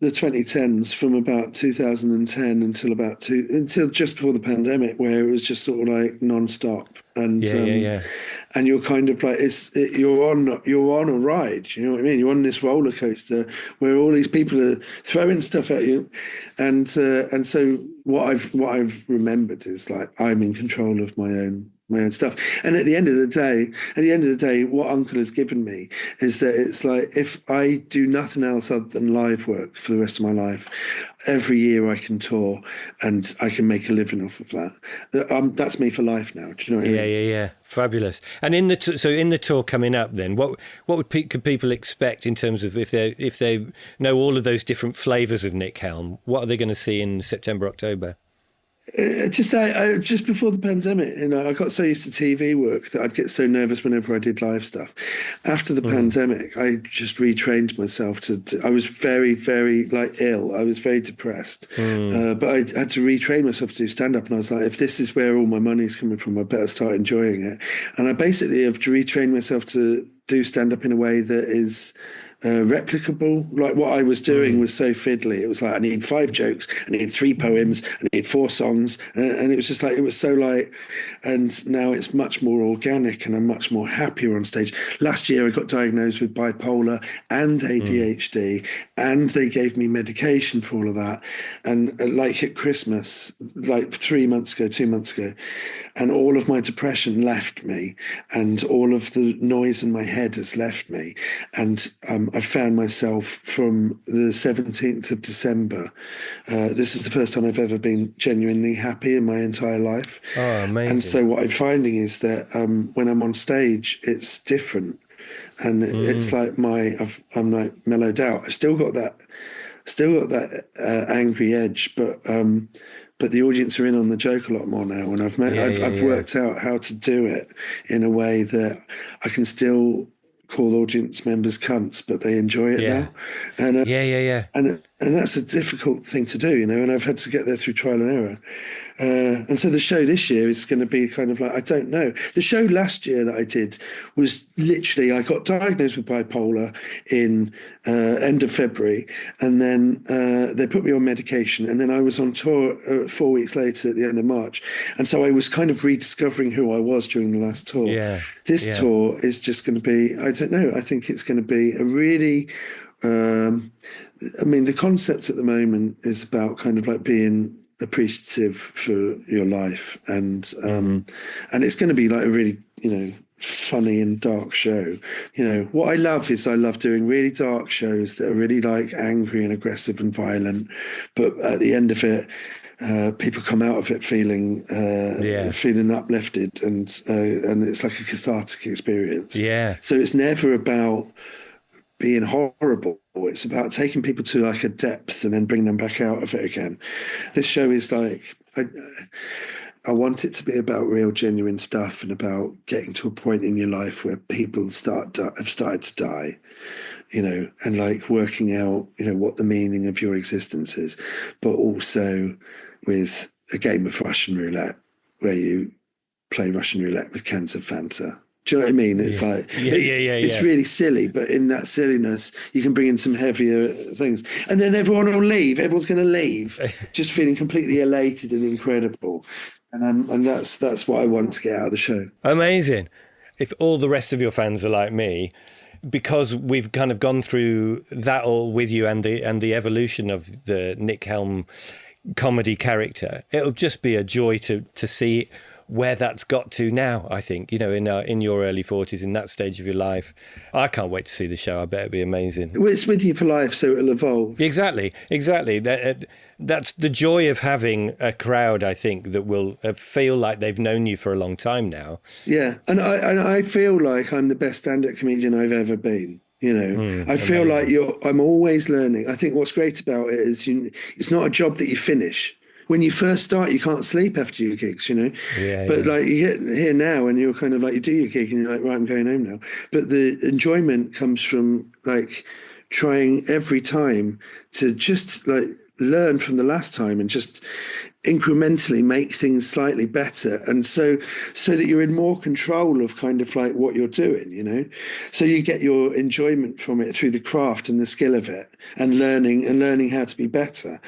the 2010s, from about 2010 until just before the pandemic, where it was just sort of like non-stop. And and you're kind of like you're on a ride, you know what I mean? You're on this roller coaster where all these people are throwing stuff at you, and so what I've remembered is like I'm in control of my own stuff. And at the end of the day, what Uncle has given me is that it's like, if I do nothing else other than live work for the rest of my life, every year I can tour and I can make a living off of that. That's me for life now. Do you know what I mean? Yeah. Fabulous. And in the tour coming up, then, what could people expect in terms of if they know all of those different flavours of Nick Helm? What are they going to see in September, October? Just before the pandemic, I got so used to TV work that I'd get so nervous whenever I did live stuff. After the pandemic, I just retrained myself I was very, very ill. I was very depressed, but I had to retrain myself to do stand-up. And I was like, if this is where all my money's coming from, I better start enjoying it. And I basically have retrained myself to do stand-up in a way that is replicable. Like what I was doing was so fiddly. It was like, I need 5 jokes, I need 3 poems, I need 4 songs, and it was just like, it was so like, and now it's much more organic and I'm much more happier on stage. Last year I got diagnosed with bipolar and ADHD, and they gave me medication for all of that. And like at Christmas, like 2 months ago, and all of my depression left me, and all of the noise in my head has left me, and I found myself from the 17th of December. This is the first time I've ever been genuinely happy in my entire life. Oh, amazing. And so what I'm finding is that when I'm on stage, it's different. And it's like I'm like mellowed out. I still got that angry edge, but the audience are in on the joke a lot more now. And I've worked out how to do it in a way that I can still call audience members cunts, but they enjoy it now. And and that's a difficult thing to do, and I've had to get there through trial and error. And so the show this year is going to be kind of like, I don't know. The show last year that I did was literally, I got diagnosed with bipolar in end of February, and then they put me on medication, and then I was on tour 4 weeks later at the end of March. And so I was kind of rediscovering who I was during the last tour. This tour is just going to be, I don't know, I think it's going to be a really... the concept at the moment is about kind of like being appreciative for your life, and it's going to be like a really funny and dark show. What I love is I love doing really dark shows that are really like angry and aggressive and violent, but at the end of it people come out of it feeling uplifted, and it's like a cathartic experience. So it's never about being horrible. It's about taking people to like a depth and then bring them back out of it again. This show is like, I want it to be about real genuine stuff, and about getting to a point in your life where people have started to die, and like working out, what the meaning of your existence is, but also with a game of Russian roulette where you play Russian roulette with cans of Fanta. Do you know what I mean? It's it's really silly, but in that silliness, you can bring in some heavier things. And then everyone will leave. Everyone's going to leave just feeling completely elated and incredible. And that's what I want to get out of the show. Amazing. If all the rest of your fans are like me, because we've kind of gone through that all with you and the evolution of the Nick Helm comedy character, it'll just be a joy to see where that's got to now, I think, in your early 40s, in that stage of your life. I can't wait to see the show. I bet it'll be amazing. Well, it's with you for life, so it'll evolve. Exactly. That's the joy of having a crowd, I think, that will feel like they've known you for a long time now. Yeah, and I feel like I'm the best stand-up comedian I've ever been. I feel like I'm always learning. I think what's great about it is it's not a job that you finish. When you first start, you can't sleep after your gigs, But like you get here now and you're kind of like, you do your gig and you're like, right, I'm going home now. But the enjoyment comes from like trying every time to just like learn from the last time and just incrementally make things slightly better, and so that you're in more control of kind of like what you're doing, so you get your enjoyment from it through the craft and the skill of it, and learning how to be better.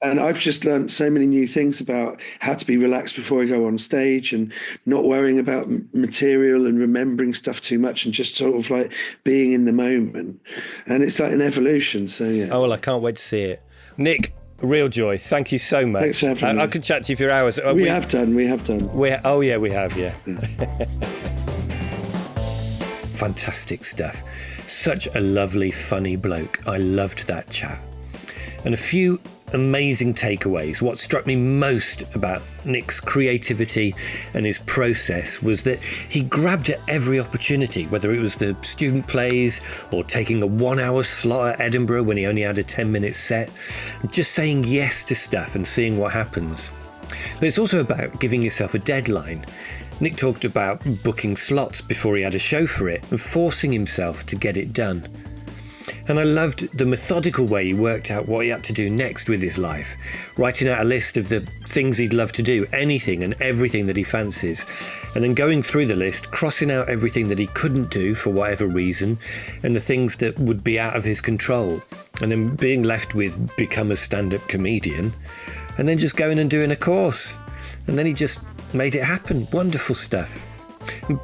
And I've just learned so many new things about how to be relaxed before I go on stage, and not worrying about material and remembering stuff too much, and just sort of like being in the moment. And it's like an evolution. So yeah. Oh well, I can't wait to see it. Nick, real joy. Thank you so much. Thanks for having me. I could chat to you for hours. We have done. We have, yeah. Fantastic stuff. Such a lovely, funny bloke. I loved that chat. And a few amazing takeaways. What struck me most about Nick's creativity and his process was that he grabbed at every opportunity, whether it was the student plays or taking a 1 hour slot at Edinburgh when he only had a 10-minute set, just saying yes to stuff and seeing what happens. But it's also about giving yourself a deadline. Nick talked about booking slots before he had a show for it and forcing himself to get it done. And I loved the methodical way he worked out what he had to do next with his life, writing out a list of the things he'd love to do, anything and everything that he fancies, and then going through the list, crossing out everything that he couldn't do for whatever reason, and the things that would be out of his control, and then being left with become a stand-up comedian, and then just going and doing a course. And then he just made it happen. Wonderful stuff.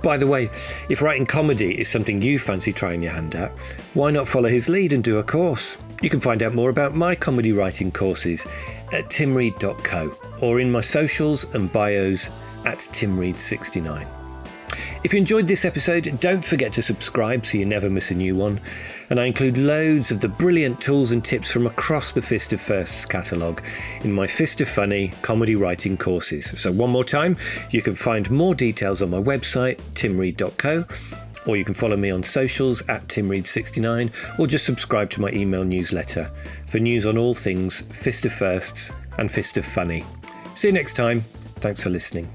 By the way, if writing comedy is something you fancy trying your hand at, why not follow his lead and do a course? You can find out more about my comedy writing courses at timreed.co or in my socials and bios at timreed69. If you enjoyed this episode, don't forget to subscribe so you never miss a new one. And I include loads of the brilliant tools and tips from across the Fist of Firsts catalogue in my Fist of Funny comedy writing courses. So one more time, you can find more details on my website, timreed.co, or you can follow me on socials at timreed69, or just subscribe to my email newsletter for news on all things Fist of Firsts and Fist of Funny. See you next time. Thanks for listening.